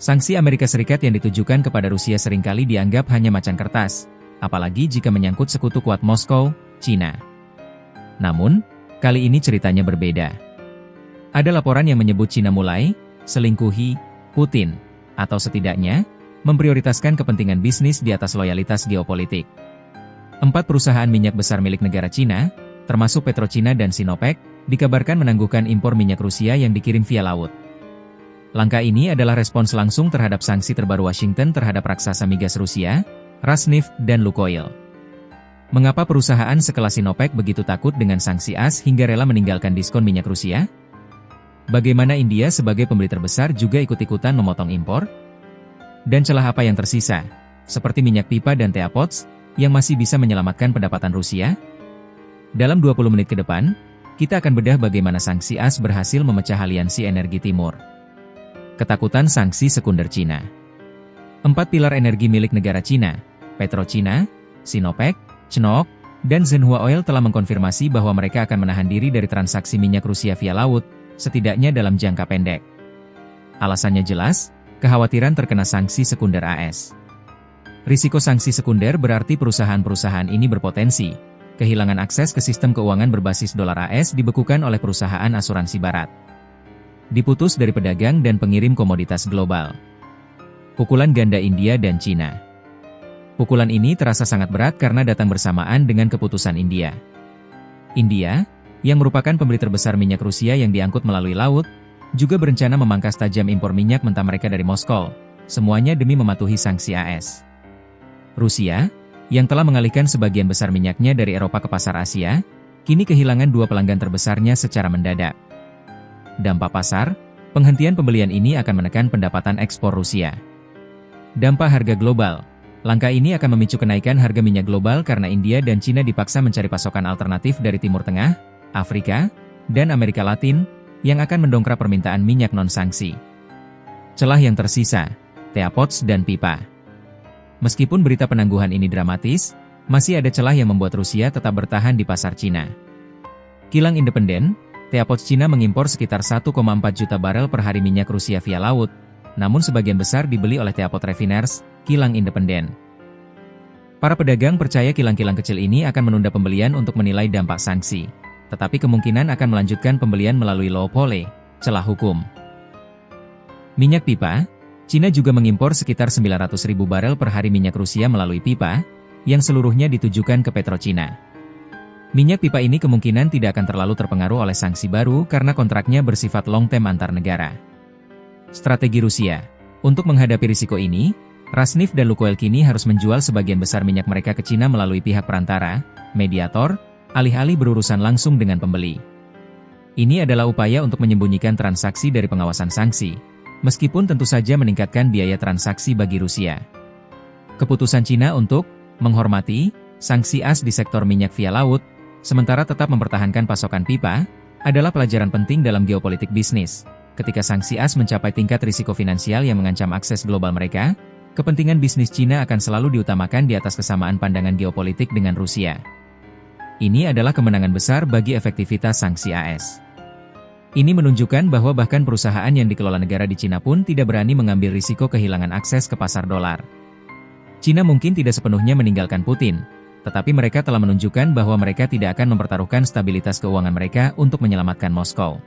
Sanksi Amerika Serikat yang ditujukan kepada Rusia seringkali dianggap hanya macan kertas, apalagi jika menyangkut sekutu kuat Moskow, Cina. Namun, kali ini ceritanya berbeda. Ada laporan yang menyebut Cina mulai selingkuhi Putin, atau setidaknya memprioritaskan kepentingan bisnis di atas loyalitas geopolitik. 4 perusahaan minyak besar milik negara Cina, termasuk PetroChina dan Sinopec, dikabarkan menangguhkan impor minyak Rusia yang dikirim via laut. Langkah ini adalah respons langsung terhadap sanksi terbaru Washington terhadap raksasa migas Rusia, Rosneft dan Lukoil. Mengapa perusahaan sekelas Sinopec begitu takut dengan sanksi AS hingga rela meninggalkan diskon minyak Rusia? Bagaimana India sebagai pembeli terbesar juga ikut-ikutan memotong impor? Dan celah apa yang tersisa, seperti minyak pipa dan teapots, yang masih bisa menyelamatkan pendapatan Rusia? Dalam 20 menit ke depan, kita akan bedah bagaimana sanksi AS berhasil memecah aliansi energi timur. Ketakutan sanksi sekunder Cina. 4 pilar energi milik negara Cina, PetroChina, Sinopec, CNOOC, dan Zhenhua Oil telah mengkonfirmasi bahwa mereka akan menahan diri dari transaksi minyak Rusia via laut, setidaknya dalam jangka pendek. Alasannya jelas, kekhawatiran terkena sanksi sekunder AS. Risiko sanksi sekunder berarti perusahaan-perusahaan ini berpotensi kehilangan akses ke sistem keuangan berbasis dolar AS dibekukan oleh perusahaan asuransi barat. Diputus dari pedagang dan pengirim komoditas global. Pukulan ganda India dan Cina. Pukulan ini terasa sangat berat karena datang bersamaan dengan keputusan India. India, yang merupakan pembeli terbesar minyak Rusia yang diangkut melalui laut, juga berencana memangkas tajam impor minyak mentah mereka dari Moskow, semuanya demi mematuhi sanksi AS. Rusia, yang telah mengalihkan sebagian besar minyaknya dari Eropa ke pasar Asia, kini kehilangan 2 pelanggan terbesarnya secara mendadak. Dampak pasar, penghentian pembelian ini akan menekan pendapatan ekspor Rusia. Dampak harga global, langkah ini akan memicu kenaikan harga minyak global karena India dan Cina dipaksa mencari pasokan alternatif dari Timur Tengah, Afrika, dan Amerika Latin, yang akan mendongkrak permintaan minyak non-sanksi. Celah yang tersisa, teapots dan pipa. Meskipun berita penangguhan ini dramatis, masih ada celah yang membuat Rusia tetap bertahan di pasar Cina. Kilang independen, Teapots Cina mengimpor sekitar 1,4 juta barel per hari minyak Rusia via laut, namun sebagian besar dibeli oleh Teapot Refiners, kilang independen. Para pedagang percaya kilang-kilang kecil ini akan menunda pembelian untuk menilai dampak sanksi, tetapi kemungkinan akan melanjutkan pembelian melalui loophole, celah hukum. Minyak pipa, Cina juga mengimpor sekitar 900.000 barel per hari minyak Rusia melalui pipa, yang seluruhnya ditujukan ke PetroChina. Minyak pipa ini kemungkinan tidak akan terlalu terpengaruh oleh sanksi baru karena kontraknya bersifat long term antar negara. Strategi Rusia. Untuk menghadapi risiko ini, Rosneft dan Lukoil kini harus menjual sebagian besar minyak mereka ke Cina melalui pihak perantara, mediator, alih-alih berurusan langsung dengan pembeli. Ini adalah upaya untuk menyembunyikan transaksi dari pengawasan sanksi, meskipun tentu saja meningkatkan biaya transaksi bagi Rusia. Keputusan Cina untuk menghormati sanksi AS di sektor minyak via laut, sementara tetap mempertahankan pasokan pipa, adalah pelajaran penting dalam geopolitik bisnis. Ketika sanksi AS mencapai tingkat risiko finansial yang mengancam akses global mereka, kepentingan bisnis Cina akan selalu diutamakan di atas kesamaan pandangan geopolitik dengan Rusia. Ini adalah kemenangan besar bagi efektivitas sanksi AS. Ini menunjukkan bahwa bahkan perusahaan yang dikelola negara di Cina pun tidak berani mengambil risiko kehilangan akses ke pasar dolar. Cina mungkin tidak sepenuhnya meninggalkan Putin, tetapi mereka telah menunjukkan bahwa mereka tidak akan mempertaruhkan stabilitas keuangan mereka untuk menyelamatkan Moskow.